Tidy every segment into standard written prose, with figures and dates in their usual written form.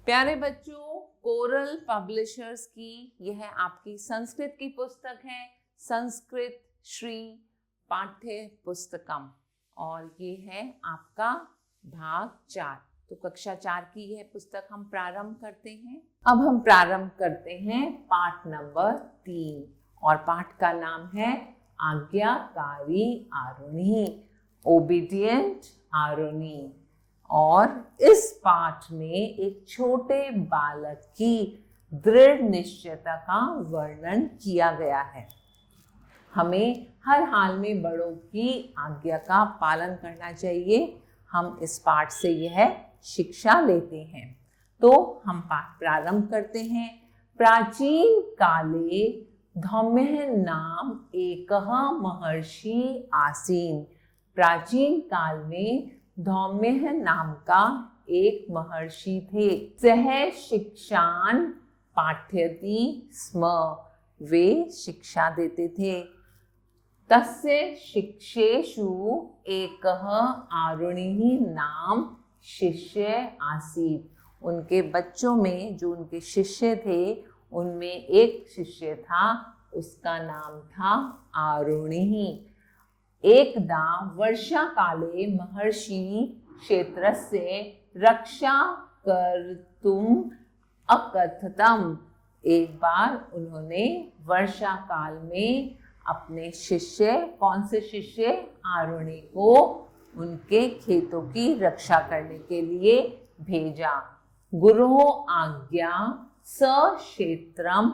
प्यारे बच्चों, coral publishers की यह आपकी संस्कृत की पुस्तक है, संस्कृत श्री पाठ्य पुस्तकम, और ये है आपका भाग 4। तो कक्षा 4 की यह पुस्तक हम प्रारंभ करते हैं। अब हम प्रारंभ करते हैं पाठ नंबर 3, और पाठ का नाम है आज्ञाकारी आरुणि, ओबीडियंट आरुणि। और इस पाठ में एक छोटे बालक की दृढ़ निश्चयता का वर्णन किया गया है। हमें हर हाल में बड़ों की आज्ञा का पालन करना चाहिए। हम इस पाठ से यह शिक्षा लेते हैं। तो हम पाठ प्रारंभ करते हैं। प्राचीन काले धौम्यः नाम एकः महर्षि आसीन। प्राचीन काल में धौम्यः नाम का एक महर्षि थे। सह शिक्षान पाठयति स्म, वे शिक्षा देते थे। तस्य शिष्येषु एकः आरुणिः नाम शिष्य आसीत्। उनके बच्चों में जो उनके शिष्य थे, उनमें एक शिष्य था, उसका नाम था आरुणिः। एकदा वर्षा काले महर्षि क्षेत्रस्य रक्षा कर्तुम् अकथतम्। एक बार उन्होंने वर्षा काल में अपने शिष्य, कौन से शिष्य, आरुणि को उनके खेतों की रक्षा करने के लिए भेजा। गुरोः आज्ञा स क्षेत्रम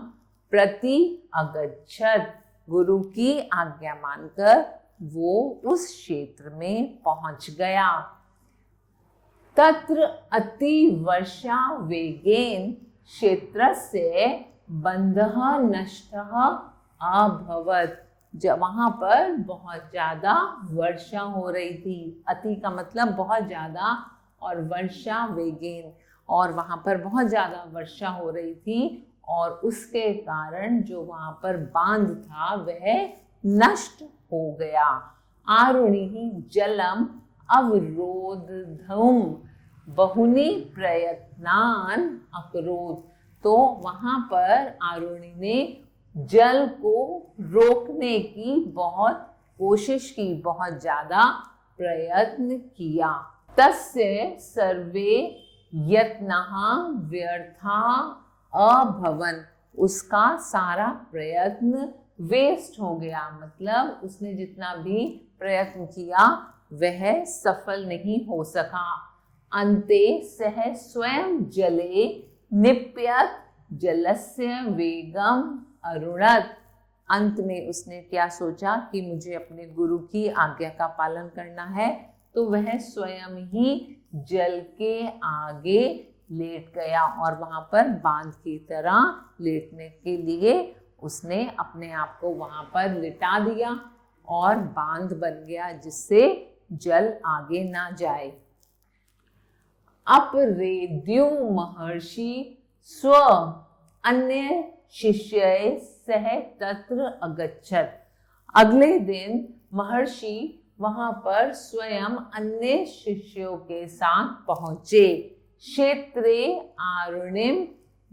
प्रति अगच्छत्। गुरु की आज्ञा मानकर वो उस क्षेत्र में पहुंच गया। तत्र अति वर्षा वेगेन क्षेत्रस्य बंधः नष्टः अभवत्। जब वहां पर बहुत ज्यादा वर्षा हो रही थी, अति का मतलब बहुत ज्यादा, और वर्षा वेगेन, और वहां पर बहुत ज्यादा वर्षा हो रही थी, और उसके कारण जो वहां पर बांध था वह नष्ट हो गया। आरुणिः जलम अवरोधुम् बहुनि प्रयत्नान् अकरोत्। तो वहां पर आरुणि ने जल को रोकने की बहुत कोशिश की, बहुत ज्यादा प्रयत्न किया। तस्य सर्वे यत्नः व्यर्था अभवन्। उसका सारा प्रयत्न वेस्ट हो गया, मतलब उसने जितना भी प्रयत्न किया वह सफल नहीं हो सका। अन्ते सह स्वयं जले निप्यत जलस्य वेगम अरुणत्। अंत में उसने क्या सोचा कि मुझे अपने गुरु की आज्ञा का पालन करना है, तो वह स्वयं ही जल के आगे लेट गया, और वहां पर बांध की तरह लेटने के लिए उसने अपने आप को वहां पर लिटा दिया, और बांध बन गया जिससे जल आगे ना जाए। अपरेद्यु महर्षि स्व अन्य शिष्य सह तत्र अगच्छत्। अगले दिन महर्षि वहां पर स्वयं अन्य शिष्यों के साथ पहुंचे। क्षेत्रे आरुणिम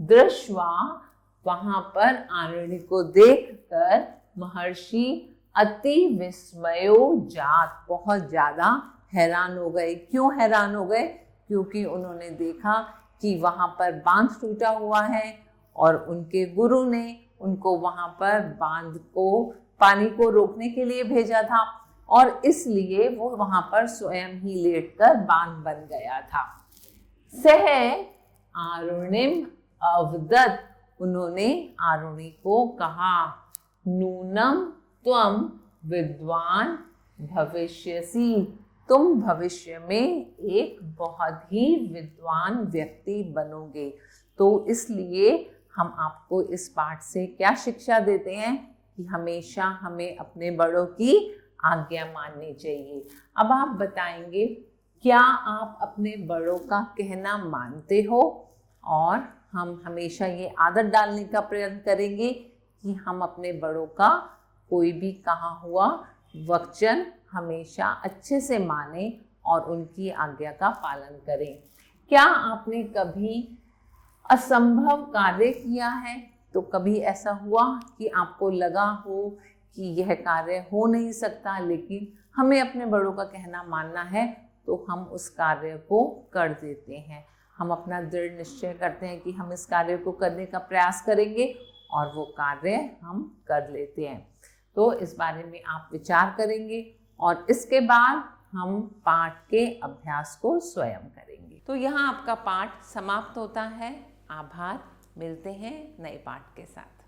दृष्ट्वा। वहां पर आरुणि को देखकर महर्षि अति विस्मयो जात, बहुत ज्यादा हैरान हो गए। क्यों हैरान हो गए? क्योंकि उन्होंने देखा कि वहां पर बांध टूटा हुआ है, और उनके गुरु ने उनको वहां पर बांध को, पानी को रोकने के लिए भेजा था, और इसलिए वो वहां पर स्वयं ही लेटकर बांध बन गया था। सह आरुणिम अवदत्। उन्होंने आरुणि को कहा, नूनम त्वम विद्वान भविष्यसि। तुम भविष्य में एक बहुत ही विद्वान व्यक्ति बनोगे। तो इसलिए हम आपको इस पाठ से क्या शिक्षा देते हैं कि हमेशा हमें अपने बड़ों की आज्ञा माननी चाहिए। अब आप बताएंगे, क्या आप अपने बड़ों का कहना मानते हो? और हम हमेशा ये आदत डालने का प्रयत्न करेंगे कि हम अपने बड़ों का कोई भी कहा हुआ वचन हमेशा अच्छे से माने और उनकी आज्ञा का पालन करें। क्या आपने कभी असंभव कार्य किया है, तो कभी ऐसा हुआ कि आपको लगा हो कि यह कार्य हो नहीं सकता, लेकिन हमें अपने बड़ों का कहना मानना है, तो हम उस कार्य को कर देते हैं। हम अपना दृढ़ निश्चय करते हैं कि हम इस कार्य को करने का प्रयास करेंगे और वो कार्य हम कर लेते हैं। तो इस बारे में आप विचार करेंगे और इसके बाद हम पाठ के अभ्यास को स्वयं करेंगे। तो यहाँ आपका पाठ समाप्त होता है। आभार। मिलते हैं नए पाठ के साथ।